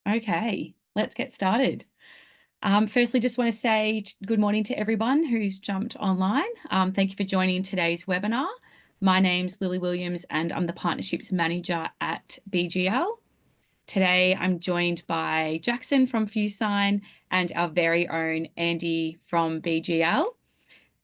Okay, let's get started. Firstly, just want to say good morning to everyone who's jumped online. Thank you for joining today's webinar. My name's Lily Williams and I'm the Partnerships Manager at BGL. Today, I'm joined by Jackson from FuseSign and our very own Andy from BGL.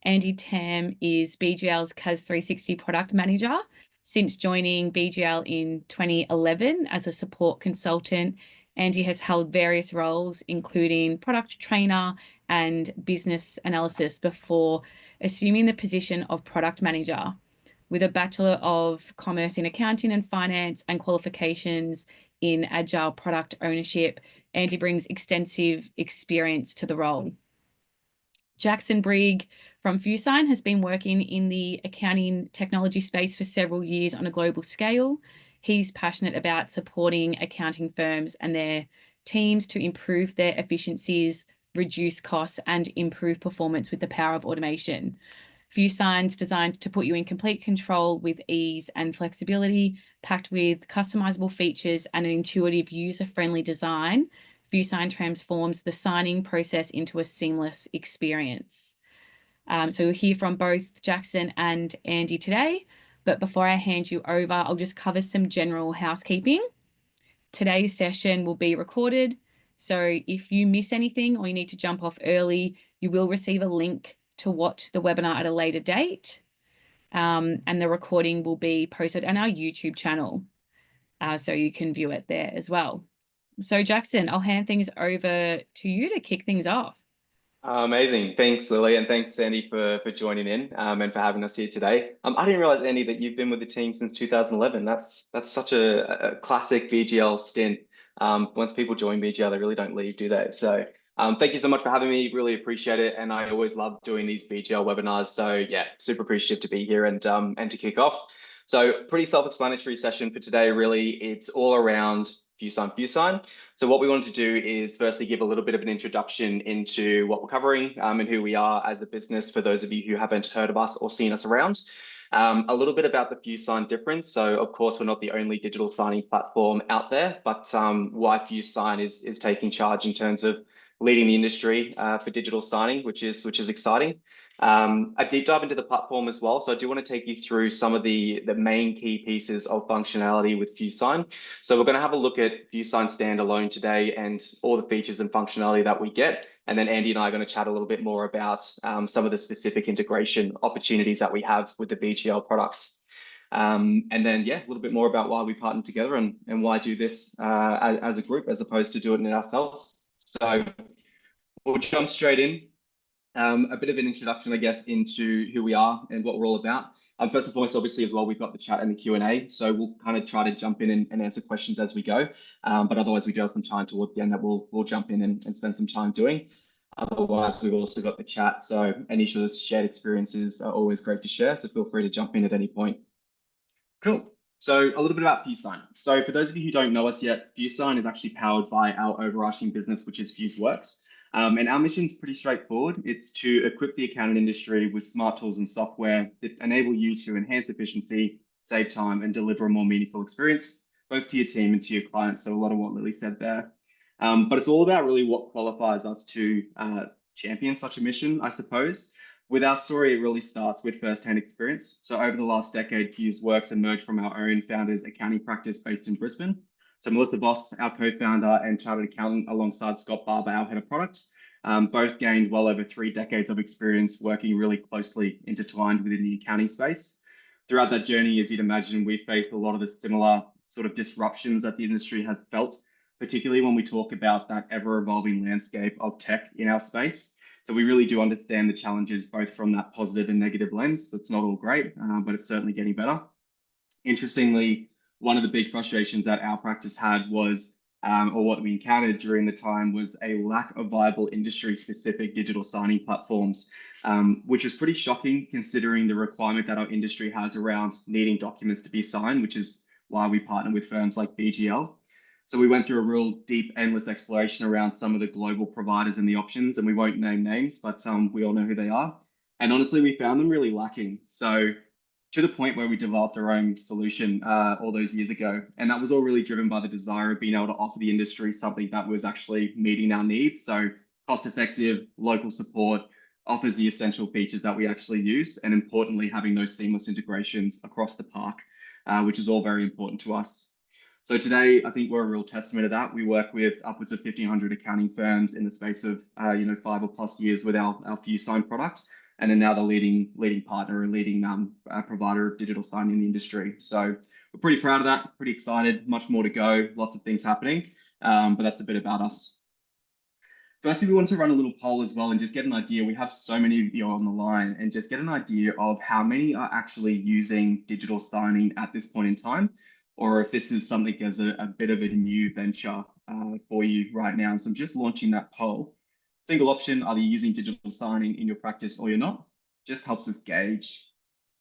Andy Tam is BGL's CAS 360 Product Manager since joining BGL in 2011 as a support consultant. Andy has held various roles, including product trainer and business analysis, before assuming the position of product manager. With a Bachelor of Commerce in Accounting and Finance and qualifications in Agile product ownership, Andy brings extensive experience to the role. Jackson Brigg from FuseSign has been working in the accounting technology space for several years on a global scale. He's passionate about supporting accounting firms and their teams to improve their efficiencies, reduce costs, and improve performance with the power of automation. FuseSign's designed to put you in complete control with ease and flexibility, packed with customizable features and an intuitive, user-friendly design. FuseSign transforms the signing process into a seamless experience. So we'll hear from both Jackson and Andy today. But before I hand you over, I'll just cover some general housekeeping. Today's session will be recorded. So if you miss anything or you need to jump off early, you will receive a link to watch the webinar at a later date. And the recording will be posted on our YouTube channel. So you can view it there as well. So Jackson, I'll hand things over to you to kick things off. Amazing. Thanks, Lily, and thanks, Sandy, for joining in and for having us here today. I didn't realize, Andy, that you've been with the team since 2011. That's such a classic BGL stint. Once people join BGL, they really don't leave, do they? So thank you so much for having me. Really appreciate it. And I always love doing these BGL webinars. So yeah, super appreciative to be here and to kick off. So pretty self-explanatory session for today, really. It's all around FuseSign. So what we want to do is firstly give a little bit of an introduction into what we're covering and who we are as a business for those of you who haven't heard of us or seen us around. A little bit about the FuseSign difference. So of course, we're not the only digital signing platform out there, but why FuseSign is taking charge in terms of leading the industry for digital signing, which is exciting. A deep dive into the platform as well. So I do want to take you through some of the main key pieces of functionality with FuseSign. So we're going to have a look at FuseSign standalone today and all the features and functionality that we get. And then Andy and I are going to chat a little bit more about some of the specific integration opportunities that we have with the BGL products. And then, yeah, a little bit more about why we partner together and why do this as a group as opposed to doing it ourselves. So we'll jump straight in. A bit of an introduction, I guess, into who we are and what we're all about. First and foremost, obviously, as well, we've got the chat and the Q&A. So we'll kind of try to jump in and answer questions as we go. But otherwise, we do have some time towards the end that we'll jump in and spend some time doing. Otherwise, we've also got the chat. So any sort of shared experiences are always great to share. So feel free to jump in at any point. Cool. So a little bit about FuseSign. So for those of you who don't know us yet, FuseSign is actually powered by our overarching business, which is FuseWorks. And our mission is pretty straightforward. It's to equip the accounting industry with smart tools and software that enable you to enhance efficiency, save time, and deliver a more meaningful experience, both to your team and to your clients. So a lot of what Lily said there. But it's all about really what qualifies us to champion such a mission, I suppose. With our story, it really starts with first-hand experience. So over the last decade, FuseWorks emerged from our own founder's accounting practice based in Brisbane. So Melissa Voss, our co-founder and chartered accountant, alongside Scott Barber, our head of product, both gained well over 3 decades of experience working really closely intertwined within the accounting space. Throughout that journey, as you'd imagine, we faced a lot of the similar sort of disruptions that the industry has felt, particularly when we talk about that ever-evolving landscape of tech in our space. So we really do understand the challenges both from that positive and negative lens. So it's not all great, but it's certainly getting better. Interestingly, one of the big frustrations that our practice had was, or what we encountered during the time, was a lack of viable industry-specific digital signing platforms, which is pretty shocking considering the requirement that our industry has around needing documents to be signed, which is why we partner with firms like BGL. So we went through a real deep, endless exploration around some of the global providers and the options, and we won't name names, but we all know who they are. And honestly, we found them really lacking. So to the point where we developed our own solution all those years ago. And that was all really driven by the desire of being able to offer the industry something that was actually meeting our needs. So cost effective, local support, offers the essential features that we actually use, and importantly, having those seamless integrations across the park, which is all very important to us. So today, I think we're a real testament of that. We work with upwards of 1,500 accounting firms in the space of 5+ years with our FuseSign product, and then now the leading partner and leading provider of digital sign in the industry. So we're pretty proud of that, pretty excited, much more to go, lots of things happening, but that's a bit about us. Firstly, we want to run a little poll as well and just get an idea. We have so many of you on the line, and just get an idea of how many are actually using digital signing at this point in time, or if this is something as a bit of a new venture for you right now. So I'm just launching that poll. Single option, are you using digital signing in your practice or you're not? Just helps us gauge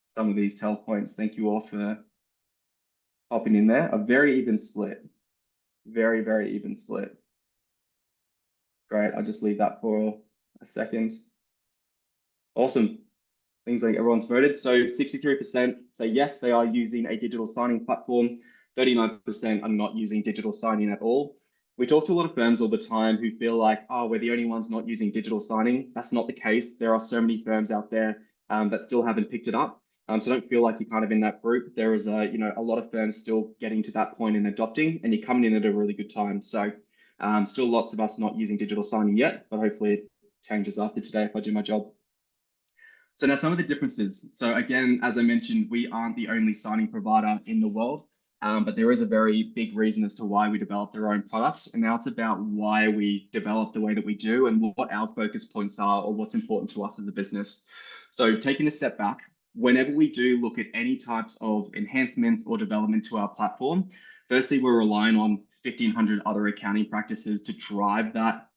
some of these tell points. Thank you all for hopping in there. A very even split, very, very even split. Great, I'll just leave that for a second. Awesome. Things like everyone's voted. So 63% say yes, they are using a digital signing platform. 39% are not using digital signing at all. We talk to a lot of firms all the time who feel like, oh, we're the only ones not using digital signing. That's not the case. There are so many firms out there that still haven't picked it up. So don't feel like you're kind of in that group. There is a lot of firms still getting to that point and adopting, and you're coming in at a really good time. So still lots of us not using digital signing yet, but hopefully it changes after today if I do my job. So now some of the differences. So again, as I mentioned, we aren't the only signing provider in the world, but there is a very big reason as to why we developed our own product. And now it's about why we develop the way that we do and what our focus points are, or what's important to us as a business. So taking a step back, whenever we do look at any types of enhancements or development to our platform, firstly, we're relying on 1,500 other accounting practices to drive that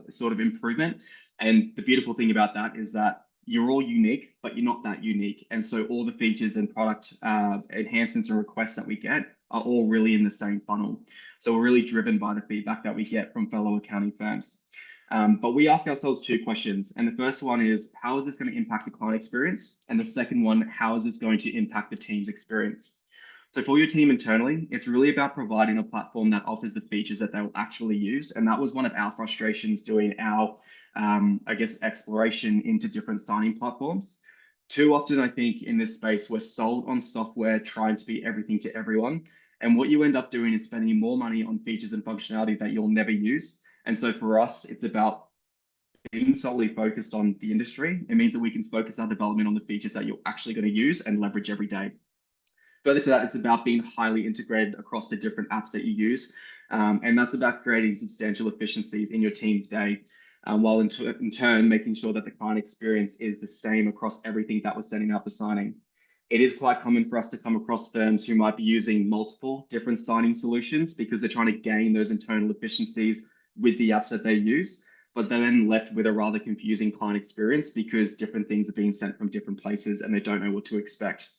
sort of improvement. And the beautiful thing about that is that you're all unique, but you're not that unique. And so all the features and product enhancements and requests that we get are all really in the same funnel. So we're really driven by the feedback that we get from fellow accounting firms. But we ask ourselves two questions. And the first one is, how is this going to impact the client experience? And the second one, how is this going to impact the team's experience? So for your team internally, it's really about providing a platform that offers the features that they will actually use. And that was one of our frustrations doing our exploration into different signing platforms. Too often, I think in this space, we're sold on software trying to be everything to everyone. And what you end up doing is spending more money on features and functionality that you'll never use. And so for us, it's about being solely focused on the industry. It means that we can focus our development on the features that you're actually going to use and leverage every day. Further to that, it's about being highly integrated across the different apps that you use. And that's about creating substantial efficiencies in your team's day, while in turn making sure that the client experience is the same across everything that we're sending out for signing. It is quite common for us to come across firms who might be using multiple different signing solutions because they're trying to gain those internal efficiencies with the apps that they use, but they're then left with a rather confusing client experience because different things are being sent from different places and they don't know what to expect.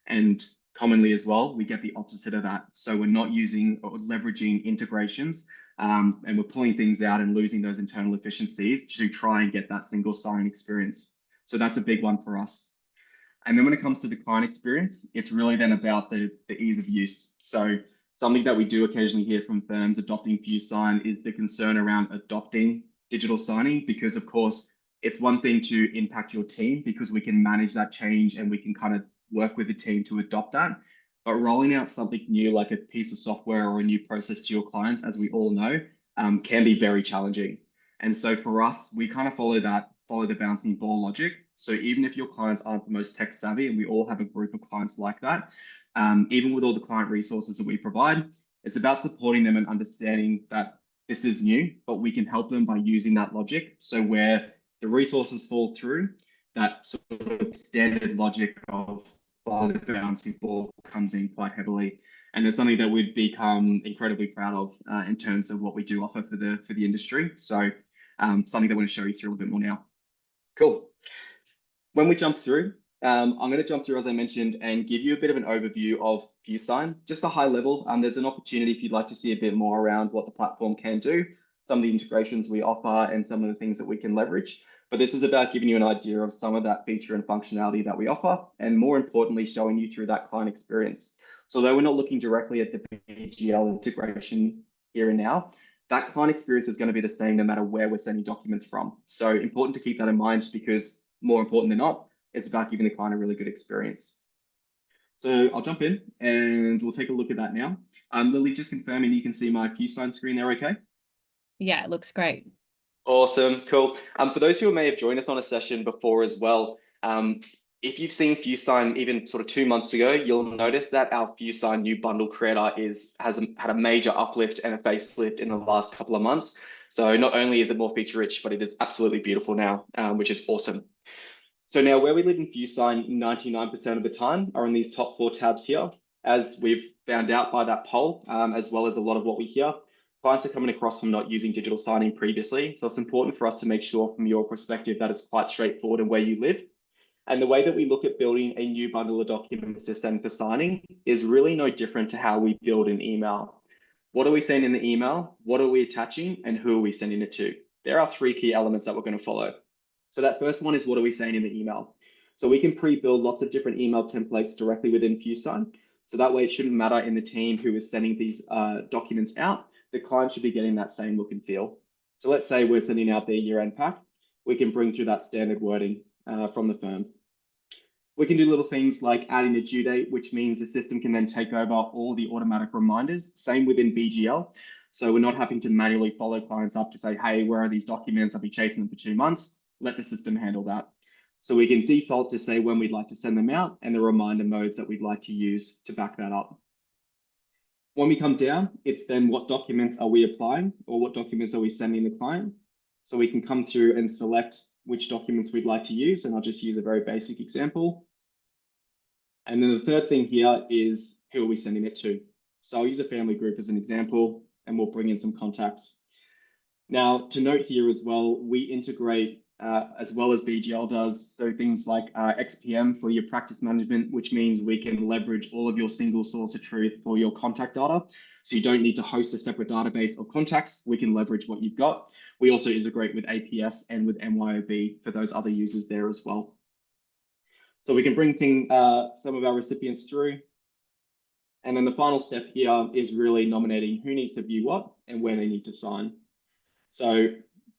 And commonly as well, we get the opposite of that. So we're not using or leveraging integrations, and we're pulling things out and losing those internal efficiencies to try and get that single sign experience. So that's a big one for us. And then when it comes to the client experience, it's really then about the ease of use. So something that we do occasionally hear from firms adopting FuseSign is the concern around adopting digital signing, because of course, it's one thing to impact your team because we can manage that change and we can kind of work with the team to adopt that. But rolling out something new, like a piece of software or a new process to your clients, as we all know, can be very challenging. And so for us, we kind of follow the bouncing ball logic. So even if your clients aren't the most tech savvy, and we all have a group of clients like that, even with all the client resources that we provide, it's about supporting them and understanding that this is new, but we can help them by using that logic. So where the resources fall through, that sort of standard logic of follow the bouncing ball comes in quite heavily. And it's something that we've become incredibly proud of in terms of what we do offer for the industry. So something that I want to show you through a little bit more now. Cool. When we jump through, I'm going to jump through, as I mentioned, and give you a bit of an overview of FuseSign, just a high level. There's an opportunity if you'd like to see a bit more around what the platform can do, some of the integrations we offer, and some of the things that we can leverage. But this is about giving you an idea of some of that feature and functionality that we offer, and more importantly, showing you through that client experience. So though we're not looking directly at the BGL integration here and now, that client experience is going to be the same no matter where we're sending documents from. So important to keep that in mind, because more important than not, it's about giving the client a really good experience. So I'll jump in and we'll take a look at that now. Lily, just confirming you can see my FuseSign screen there, okay? Yeah, it looks great. Awesome, cool. For those who may have joined us on a session before as well, if you've seen FuseSign even sort of 2 months ago, you'll notice that our FuseSign new bundle creator has had a major uplift and a facelift in the last couple of months. So not only is it more feature rich, but it is absolutely beautiful now, which is awesome. So now where we live in FuseSign 99% of the time are in these top 4 tabs here. As we've found out by that poll, as well as a lot of what we hear, clients are coming across from not using digital signing previously. So it's important for us to make sure from your perspective that it's quite straightforward in where you live. And the way that we look at building a new bundle of documents to send for signing is really no different to how we build an email. What are we sending in the email? What are we attaching? And who are we sending it to? There are 3 key elements that we're going to follow. So that first one is, what are we saying in the email? So we can pre-build lots of different email templates directly within FuseSign. So that way it shouldn't matter in the team who is sending these documents out. The client should be getting that same look and feel. So let's say we're sending out their year-end pack. We can bring through that standard wording from the firm. We can do little things like adding a due date, which means the system can then take over all the automatic reminders. Same within BGL. So we're not having to manually follow clients up to say, hey, where are these documents? I'll be chasing them for 2 months. Let the system handle that. So we can default to say when we'd like to send them out and the reminder modes that we'd like to use to back that up. When we come down, it's then what documents are we applying, or what documents are we sending the client? So we can come through and select which documents we'd like to use. And I'll just use a very basic example. And then the third thing here is, who are we sending it to? So I'll use a family group as an example, and we'll bring in some contacts. Now, to note here as well, we integrate as well as BGL does. So things like XPM for your practice management, which means we can leverage all of your single source of truth for your contact data. So you don't need to host a separate database of contacts. We can leverage what you've got. We also integrate with APS and with MYOB for those other users there as well. So we can bring some of our recipients through. And then the final step here is really nominating who needs to view what and where they need to sign. So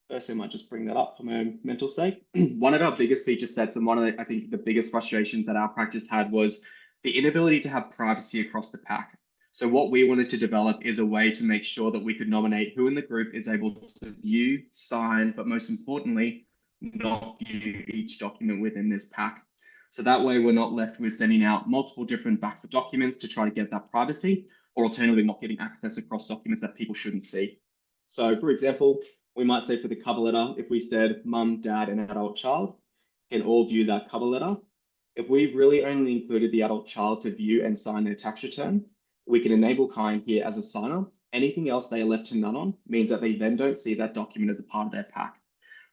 first, I might just bring that up for my mental sake. One of our biggest feature sets, and one of I think the biggest frustrations that our practice had, was the inability to have privacy across the pack. So what we wanted to develop is a way to make sure that we could nominate who in the group is able to view, sign, but most importantly, not view each document within this pack. So that way we're not left with sending out multiple different backs of documents to try to get that privacy, or alternatively not getting access across documents that people shouldn't see. So for example, we might say for the cover letter, if we said mum, dad, and adult child can all view that cover letter. If we've really only included the adult child to view and sign their tax return, we can enable Kyan here as a signer. Anything else they are left to none on means that they then don't see that document as a part of their pack.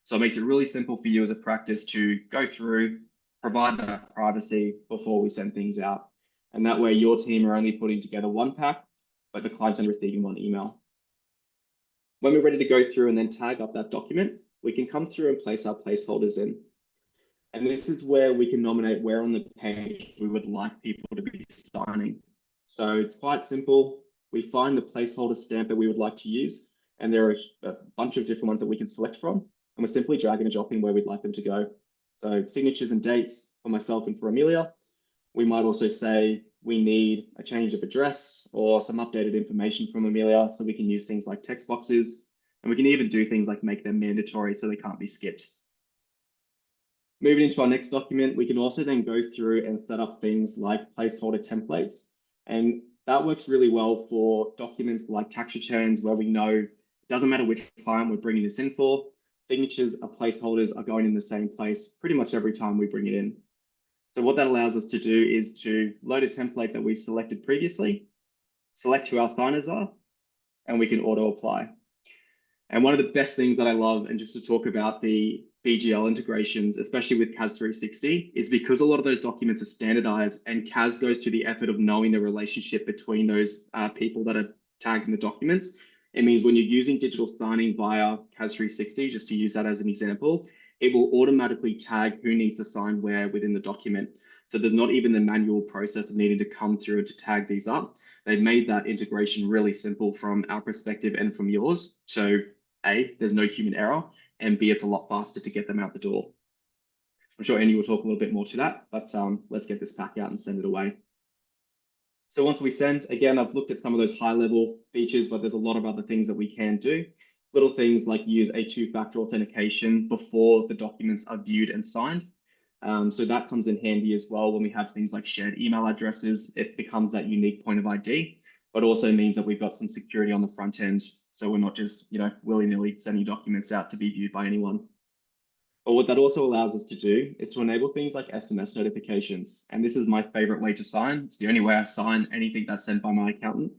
So it makes it really simple for you as a practice to go through, provide that privacy before we send things out. And that way your team are only putting together one pack, but the client's only receiving one email. When we're ready to go through and then tag up that document, we can come through and place our placeholders in. And this is where we can nominate where on the page we would like people to be signing. So it's quite simple. We find the placeholder stamp that we would like to use, and there are a bunch of different ones that we can select from, and we're simply dragging and dropping where we'd like them to go. So signatures and dates for myself and for Amelia. We might also say we need a change of address or some updated information from Amelia, so we can use things like text boxes, and we can even do things like make them mandatory so they can't be skipped. Moving into our next document, we can also then go through and set up things like placeholder templates. And that works really well for documents like tax returns, where we know it doesn't matter which client we're bringing this in for, signatures or placeholders are going in the same place pretty much every time we bring it in. So what that allows us to do is to load a template that we've selected previously, select who our signers are, and we can auto apply. And one of the best things that I love, and just to talk about the BGL integrations, especially with CAS 360, is because a lot of those documents are standardized and CAS goes to the effort of knowing the relationship between those people that are tagged in the documents. It means when you're using digital signing via CAS 360, just to use that as an example, it will automatically tag who needs to sign where within the document. So there's not even the manual process of needing to come through to tag these up. They've made that integration really simple from our perspective and from yours. So A, there's no human error, and B, it's a lot faster to get them out the door. I'm sure Andy will talk a little bit more to that, but let's get this pack out and send it away. So once we send, again, I've looked at some of those high level features, but there's a lot of other things that we can do. Little things like use a two-factor authentication before the documents are viewed and signed. So that comes in handy as well when we have things like shared email addresses. It becomes that unique point of ID, but also means that we've got some security on the front end. So we're not just, willy-nilly sending documents out to be viewed by anyone. But what that also allows us to do is to enable things like SMS notifications. And this is my favorite way to sign. It's the only way I sign anything that's sent by my accountant,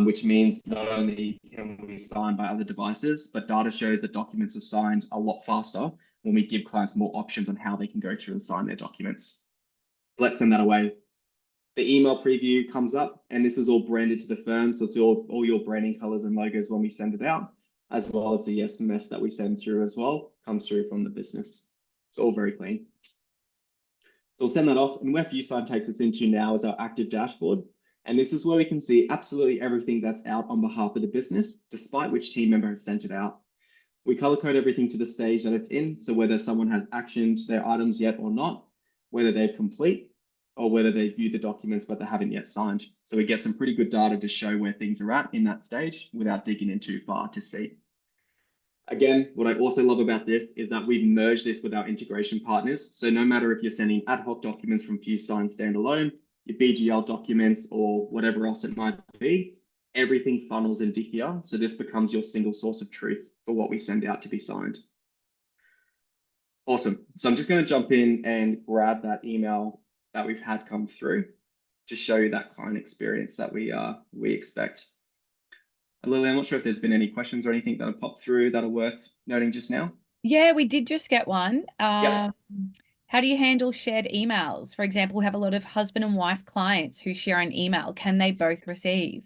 which means not only can we sign by other devices, but data shows that documents are signed a lot faster when we give clients more options on how they can go through and sign their documents. Let's send that away. The email preview comes up, and this is all branded to the firm. So it's all your branding colors and logos when we send it out, as well as the SMS that we send through as well, comes through from the business. It's all very clean. So we'll send that off, and where FuseSign takes us into now is our active dashboard. And this is where we can see absolutely everything that's out on behalf of the business, despite which team member has sent it out. We color code everything to the stage that it's in. So whether someone has actioned their items yet or not, whether they're complete, or whether they've viewed the documents but they haven't yet signed. So we get some pretty good data to show where things are at in that stage without digging in too far to see. Again, what I also love about this is that we've merged this with our integration partners. So no matter if you're sending ad hoc documents from FuseSign standalone, your BGL documents, or whatever else it might be, everything funnels into here. So this becomes your single source of truth for what we send out to be signed. Awesome. So I'm just going to jump in and grab that email that we've had come through to show you that client experience that we expect. Lily, I'm not sure if there's been any questions or anything that have popped through that are worth noting just now. Yeah, we did just get one. Yep. How do you handle shared emails? For example, we have a lot of husband and wife clients who share an email. Can they both receive?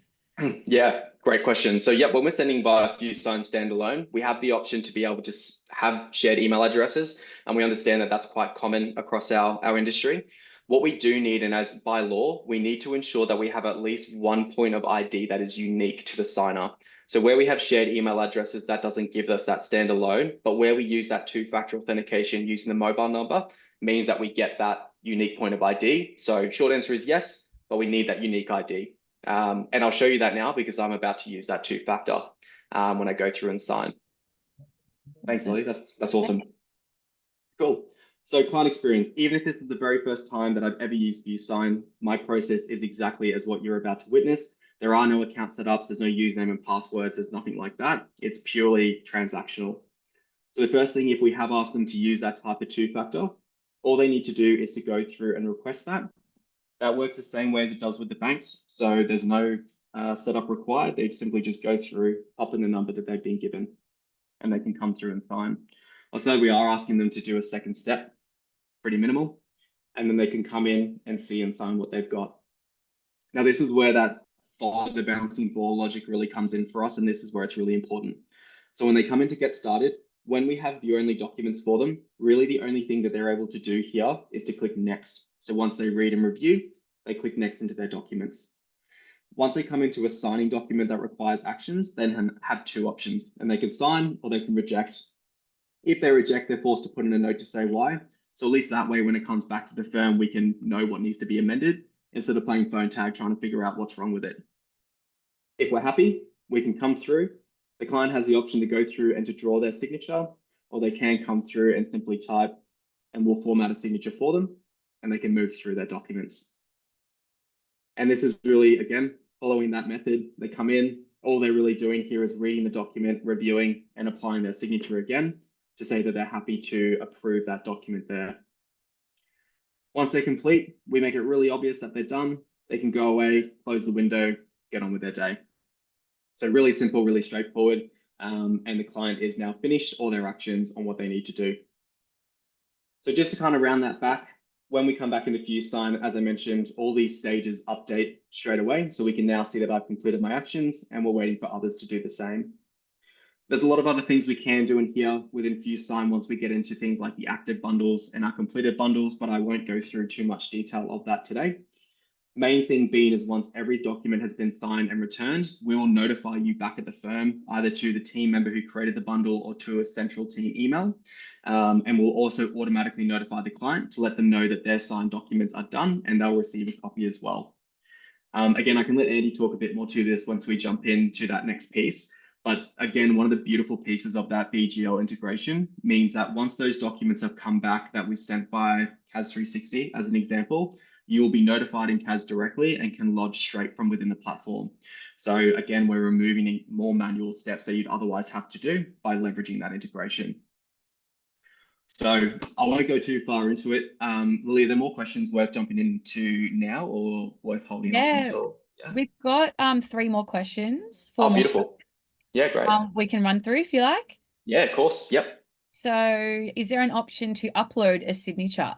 Yeah, great question. So yeah, when we're sending via FuseSign standalone, we have the option to be able to have shared email addresses, and we understand that that's quite common across our industry. What we do need, and as by law, we need to ensure that we have at least one point of ID that is unique to the signer. So where we have shared email addresses, that doesn't give us that standalone, but where we use that two-factor authentication using the mobile number means that we get that unique point of ID. So short answer is yes, but we need that unique ID. And I'll show you that now because I'm about to use that two-factor when I go through and sign. Thanks, Lily. That's awesome. Cool. So client experience, even if this is the very first time that I've ever used FuseSign, my process is exactly as what you're about to witness. There are no account setups, there's no username and passwords, there's nothing like that. It's purely transactional. So the first thing, if we have asked them to use that type of two-factor, all they need to do is to go through and request that. That works the same way as it does with the banks. So there's no setup required. They simply just go through, pop in the number that they've been given, and they can come through and sign. Also, we are asking them to do a second step, pretty minimal, and then they can come in and see and sign what they've got. Now, this is where that follow the bouncing ball logic really comes in for us, and this is where it's really important. So when they come in to get started, when we have view-only documents for them, really the only thing that they're able to do here is to click next. So once they read and review, they click next into their documents. Once they come into a signing document that requires actions, then have two options, and they can sign or they can reject. If they reject, they're forced to put in a note to say why. So at least that way, when it comes back to the firm, we can know what needs to be amended instead of playing phone tag trying to figure out what's wrong with it. If we're happy, we can come through. The client has the option to go through and to draw their signature, or they can come through and simply type, and we'll format a signature for them, and they can move through their documents. And this is really, again, following that method. They come in, all they're really doing here is reading the document, reviewing, and applying their signature again to say that they're happy to approve that document there. Once they're complete, we make it really obvious that they're done. They can go away, close the window, get on with their day. So really simple, really straightforward, and the client is now finished all their actions on what they need to do. So just to kind of round that back, when we come back into FuseSign, as I mentioned, all these stages update straight away. So we can now see that I've completed my actions and we're waiting for others to do the same. There's a lot of other things we can do in here within FuseSign once we get into things like the active bundles and our completed bundles, but I won't go through too much detail of that today. Main thing being is once every document has been signed and returned, we will notify you back at the firm, either to the team member who created the bundle or to a central team email. And we'll also automatically notify the client to let them know that their signed documents are done and they'll receive a copy as well. Again, I can let Andy talk a bit more to this once we jump into that next piece. But again, one of the beautiful pieces of that BGL integration means that once those documents have come back that we sent by CAS 360, as an example, you will be notified in CAS directly and can lodge straight from within the platform. So again, we're removing more manual steps that you'd otherwise have to do by leveraging that integration. So I won't go too far into it. Lily, are there more questions worth jumping into now or worth holding off Yeah, until? Yeah. we've got 3 more questions, 4 Oh, more beautiful. Yeah, great. we can run through if you like. Yeah, of course. Yep. So is there an option to upload a signature?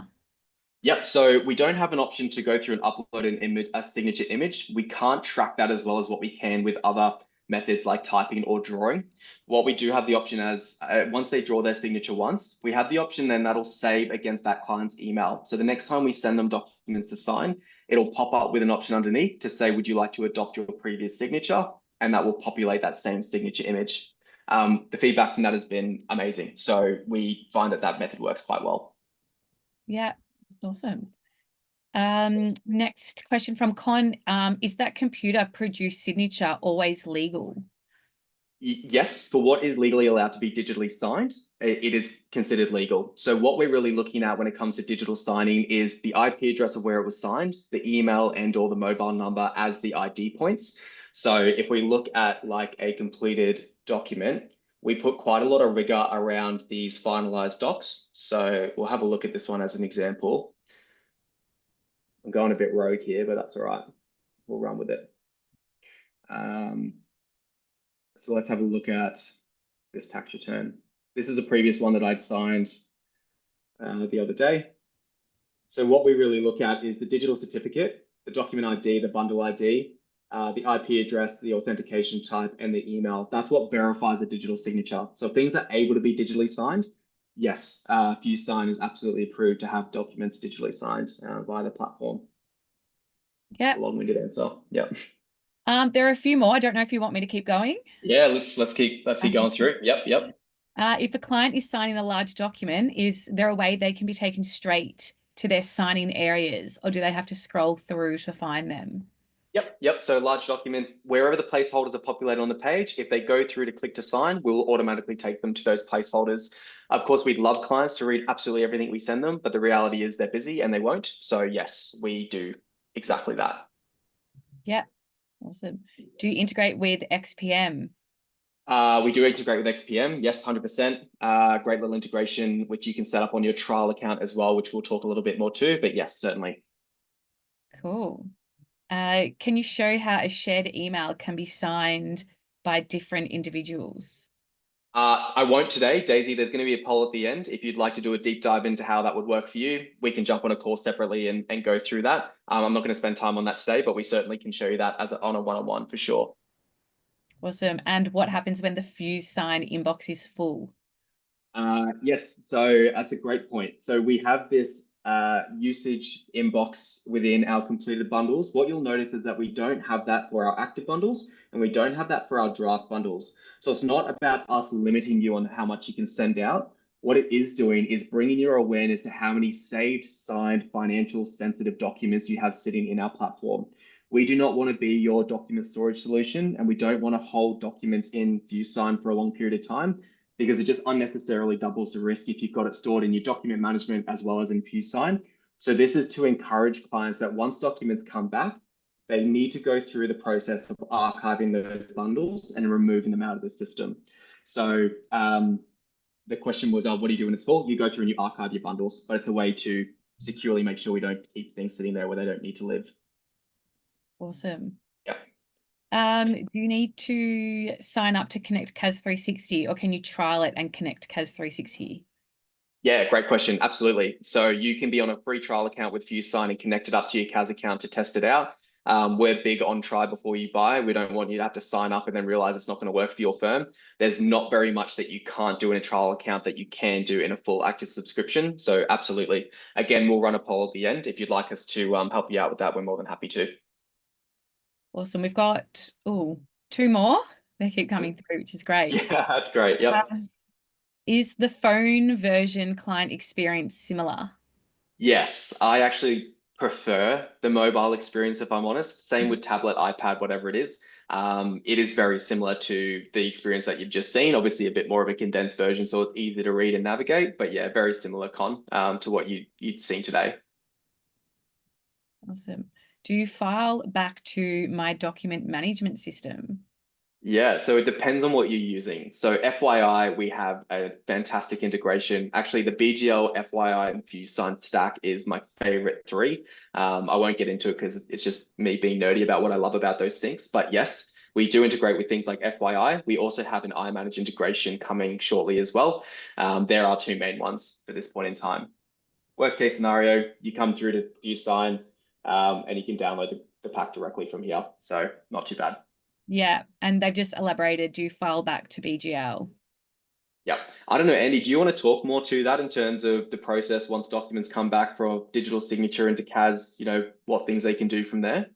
Yep. So we don't have an option to go through and upload an image, a signature image. We can't track that as well as what we can with other methods like typing or drawing. What we do have the option as once they draw their signature once, we have the option then that'll save against that client's email. So the next time we send them documents to sign, it'll pop up with an option underneath to say, would you like to adopt your previous signature? And that will populate that same signature image. The feedback from that has been amazing. So we find that that method works quite well. Yeah, awesome. Next question from Con. Is that computer produced signature always legal? Yes, for what is legally allowed to be digitally signed, it is considered legal. So what we're really looking at when it comes to digital signing is the IP address of where it was signed, the email and or the mobile number as the ID points. So if we look at like a completed document, we put quite a lot of rigor around these finalized docs. So we'll have a look at this one as an example. I'm going a bit rogue here, but that's all right. We'll run with it. So let's have a look at this tax return. This is a previous one that I'd signed the other day. So what we really look at is the digital certificate, the document ID, the bundle ID, the IP address, the authentication type, and the email. That's what verifies the digital signature. So if things are able to be digitally signed, yes, FuseSign is absolutely approved to have documents digitally signed via the platform. Yeah. Long-winded answer. Yeah. There are a few more. I don't know if you want me to keep going. Yeah, let's keep going through. Yep. If a client is signing a large document, is there a way they can be taken straight to their signing areas, or do they have to scroll through to find them? Yep. So large documents, wherever the placeholders are populated on the page, if they go through to click to sign, we'll automatically take them to those placeholders. Of course, we'd love clients to read absolutely everything we send them, but the reality is they're busy and they won't. So yes, we do exactly that. Yeah, awesome. Do you integrate with XPM? We do integrate with XPM. Yes, 100%. Great little integration, which you can set up on your trial account as well, which we'll talk a little bit more to, but yes, certainly. Cool. Can you show how a shared email can be signed by different individuals? I won't today, Daisy. There's going to be a poll at the end. If you'd like to do a deep dive into how that would work for you, we can jump on a call separately and go through that. I'm not going to spend time on that today, but we certainly can show you that on a one-on-one for sure. Awesome. And what happens when the FuseSign inbox is full? Yes, so that's a great point. So we have this usage inbox within our completed bundles. What you'll notice is that we don't have that for our active bundles and we don't have that for our draft bundles. So it's not about us limiting you on how much you can send out. What it is doing is bringing your awareness to how many saved, signed, financial sensitive documents you have sitting in our platform. We do not want to be your document storage solution, and we don't want to hold documents in FuseSign for a long period of time, because it just unnecessarily doubles the risk if you've got it stored in your document management as well as in FuseSign. So this is to encourage clients that once documents come back, they need to go through the process of archiving those bundles and removing them out of the system. So the question was, what are you doing this for? You go through and you archive your bundles, but it's a way to securely make sure we don't keep things sitting there where they don't need to live. Awesome. Yeah. Do you need to sign up to connect CAS 360, or can you trial it and connect CAS 360? Yeah, great question. Absolutely. So you can be on a free trial account with FuseSign and connect it up to your CAS account to test it out. We're big on try before you buy. We don't want you to have to sign up and then realize it's not going to work for your firm. There's not very much that you can't do in a trial account that you can do in a full active subscription. So absolutely. Again, we'll run a poll at the end. If you'd like us to help you out with that, we're more than happy to. Awesome. We've got two more. They keep coming through, which is great. Yeah, that's great. Yep. Is the phone version client experience similar? Yes, I actually prefer the mobile experience, if I'm honest. Same with tablet, iPad, whatever it is. It is very similar to the experience that you've just seen. Obviously, a bit more of a condensed version, so it's easy to read and navigate. But yeah, very similar, to what you'd seen today. Awesome. Do you file back to my document management system? Yeah, so it depends on what you're using. So FYI, we have a fantastic integration. Actually, the BGL, FYI, and FuseSign stack is my favorite three. I won't get into it because it's just me being nerdy about what I love about those syncs. But yes, we do integrate with things like FYI. We also have an iManage integration coming shortly as well. There are two main ones for this point in time. Worst case scenario, you come through to FuseSign, and you can download the pack directly from here. So not too bad. Yeah, and they've just elaborated, do you file back to BGL? Yeah. I don't know, Andy, do you want to talk more to that in terms of the process once documents come back for digital signature into CAS, what things they can do from there?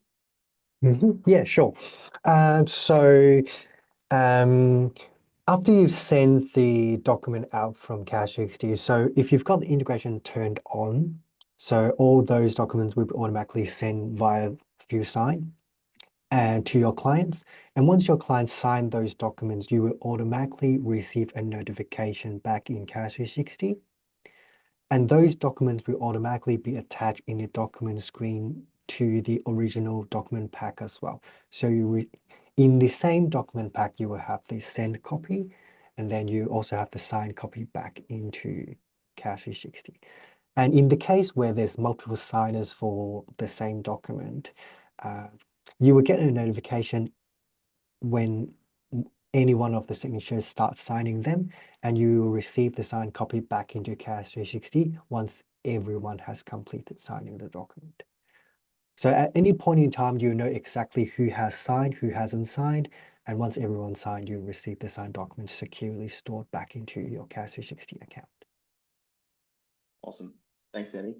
Yeah, sure. So um, after you send the document out from Cash60, so if you've got the integration turned on, so all those documents will be automatically sent via FuseSign and to your clients. And once your clients sign those documents, you will automatically receive a notification back in Cash360. And those documents will automatically be attached in the document screen to the original document pack as well. So in the same document pack, you will have the send copy, and then you also have the signed copy back into Cash 360. And in the case where there's multiple signers for the same document, uh, you will get a notification when any one of the signatures starts signing them, and you will receive the signed copy back into CAS 360 once everyone has completed signing the document. So at any point in time, you know exactly who has signed, who hasn't signed, and once everyone signed, you receive the signed document securely stored back into your CAS 360 account. Awesome. Thanks, Andy.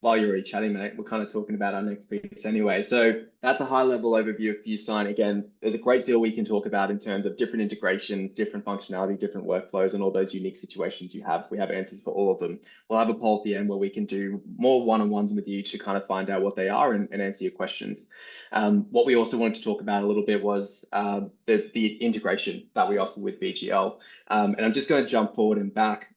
While you're already chatting, mate, we're kind of talking about our next piece anyway. So that's a high level overview of FuseSign. Again, there's a great deal we can talk about in terms of different integrations, different functionality, different workflows, and all those unique situations you have. We have answers for all of them. We'll have a poll at the end where we can do more one-on-ones with you to kind of find out what they are and answer your questions. What we also wanted to talk about a little bit was the integration that we offer with BGL. And I'm just going to jump forward and back.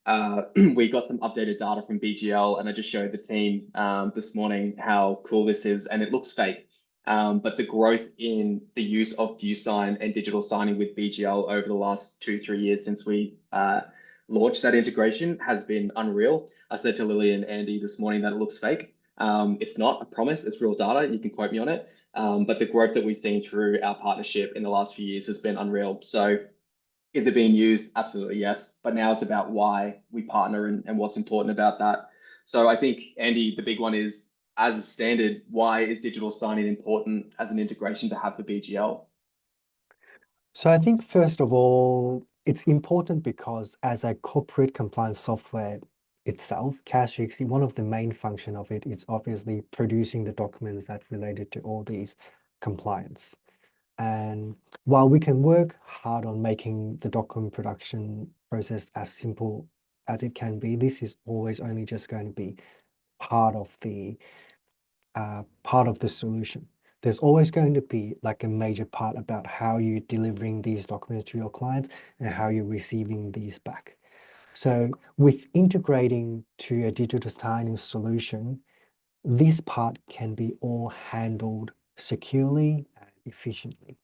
We got some updated data from BGL, and I just showed the team this morning how cool this is, and it looks fake. But the growth in the use of FuseSign and digital signing with BGL over the last 2-3 years since we launched that integration has been unreal. I said to Lily and Andy this morning that it looks fake. It's not, I promise, it's real data. You can quote me on it. But the growth that we've seen through our partnership in the last few years has been unreal. So is it being used? Absolutely, yes. But now it's about why we partner and what's important about that. So I think, Andy, the big one is, as a standard, why is digital signing important as an integration to have for BGL? So I think first of all, it's important because as a corporate compliance software itself, Cash360, one of the main function of it is obviously producing the documents that related to all these compliance. And while we can work hard on making the document production process as simple as it can be, this is always only just going to be part of the solution. There's always going to be like a major part about how you're delivering these documents to your clients and how you're receiving these back. So with integrating to a digital signing solution, this part can be all handled securely and efficiently.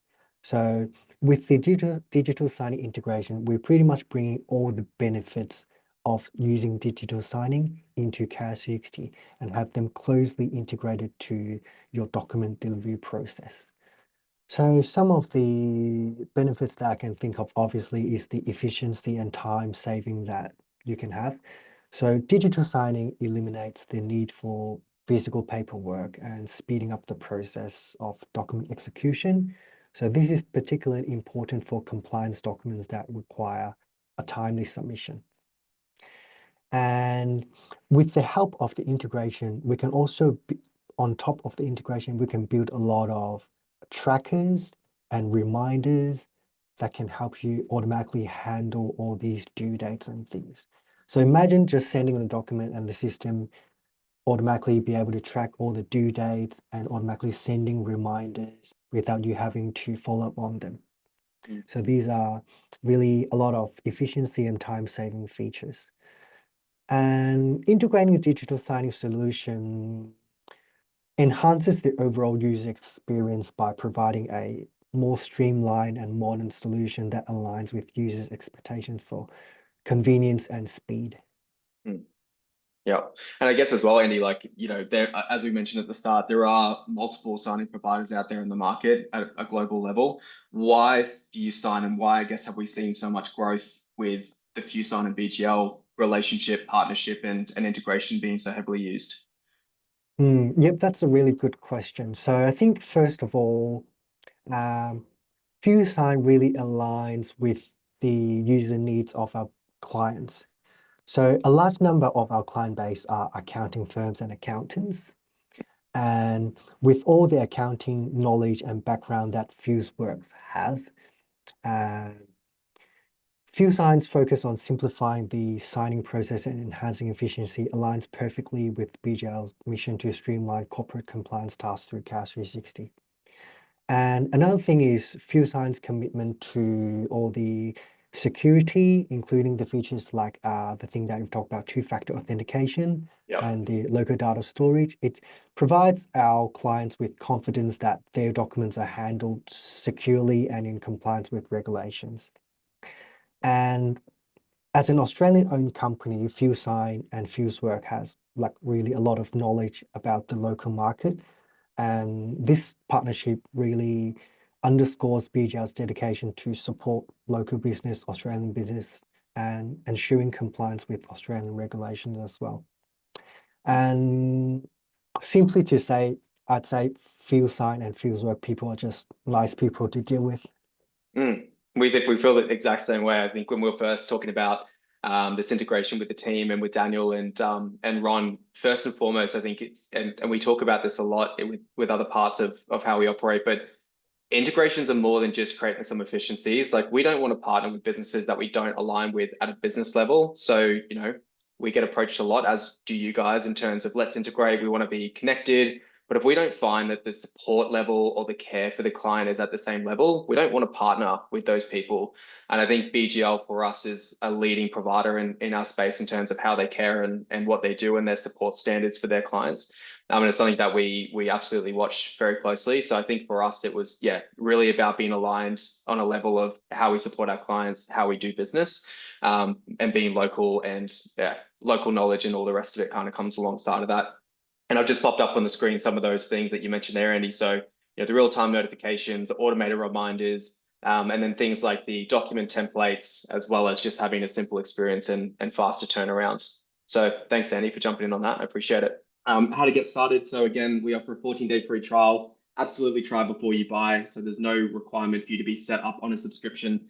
So with the digital signing integration, we're pretty much bringing all the benefits of using digital signing into Cas360 and have them closely integrated to your document delivery process. So some of the benefits that I can think of obviously is the efficiency and time saving that you can have. So digital signing eliminates the need for physical paperwork and speeding up the process of document execution. So this is particularly important for compliance documents that require a timely submission. And with the help of the integration, we can also, on top of the integration, we can build a lot of trackers and reminders that can help you automatically handle all these due dates and things. So imagine just sending a document and the system automatically be able to track all the due dates and automatically sending reminders without you having to follow up on them. So these are really a lot of efficiency and time-saving features. And integrating a digital signing solution enhances the overall user experience by providing a more streamlined and modern solution that aligns with users' expectations for convenience and speed. Yeah. And I guess as well, Andy, like, there, as we mentioned at the start, there are multiple signing providers out there in the market at a global level. Why FuseSign, and why, I guess, have we seen so much growth with the FuseSign and BGL relationship, partnership, and integration being so heavily used? Yep, that's a really good question. So I think first of all, FuseSign really aligns with the user needs of our clients. So a large number of our client base are accounting firms and accountants. And with all the accounting knowledge and background that FuseWorks have, FuseSign's focus on simplifying the signing process and enhancing efficiency aligns perfectly with BGL's mission to streamline corporate compliance tasks through Cash 360. And another thing is FuseSign's commitment to all the security, including the features like the thing that we've talked about, two-factor authentication and the local data storage. It provides our clients with confidence that their documents are handled securely and in compliance with regulations. And as an Australian-owned company, FuseSign and FuseWorks has like really a lot of knowledge about the local market. And this partnership really underscores BGL's dedication to support local business, Australian business, and ensuring compliance with Australian regulations as well. And simply to say, I'd say FuseSign and FuseWorks people are just nice people to deal with. We feel the exact same way. I think when we were first talking about this integration with the team and with Daniel and Ron, first and foremost, I think it's, and we talk about this a lot with other parts of how we operate, but integrations are more than just creating some efficiencies. Like, we don't want to partner with businesses that we don't align with at a business level. So, we get approached a lot, as do you guys, in terms of let's integrate, we want to be connected. But if we don't find that the support level or the care for the client is at the same level, we don't want to partner with those people. And I think BGL for us is a leading provider in our space in terms of how they care and what they do and their support standards for their clients. And it's something that we absolutely watch very closely. So I think for us, it was, really about being aligned on a level of how we support our clients, how we do business, and being local, and local knowledge and all the rest of it kind of comes alongside of that. And I've just popped up on the screen some of those things that you mentioned there, Andy. So, the real-time notifications, automated reminders, and then things like the document templates, as well as just having a simple experience and faster turnaround. So thanks, Andy, for jumping in on that. I appreciate it. How to get started. So again, we offer a 14-day free trial. Absolutely try before you buy. So there's no requirement for you to be set up on a subscription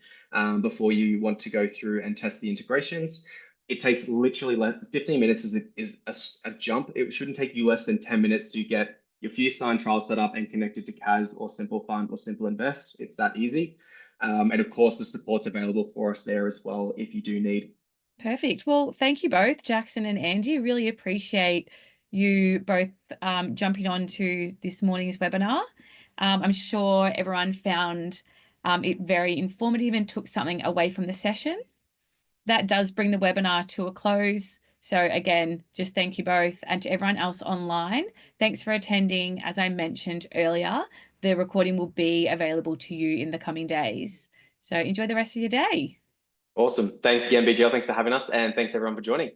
before you want to go through and test the integrations. It takes literally 15 minutes is a jump. It shouldn't take you less than 10 minutes to get your FuseSign trial set up and connected to CAS or Simple Fund or Simple Invest. It's that easy. And of course, the support's available for us there as well if you do need. Perfect. Well, thank you both, Jackson and Andy. Really appreciate you both jumping on to this morning's webinar. I'm sure everyone found it very informative and took something away from the session. That does bring the webinar to a close. So again, just thank you both, and to everyone else online, thanks for attending. As I mentioned earlier, the recording will be available to you in the coming days. So enjoy the rest of your day. Awesome. Thanks again, BGL. Thanks for having us, and thanks everyone for joining.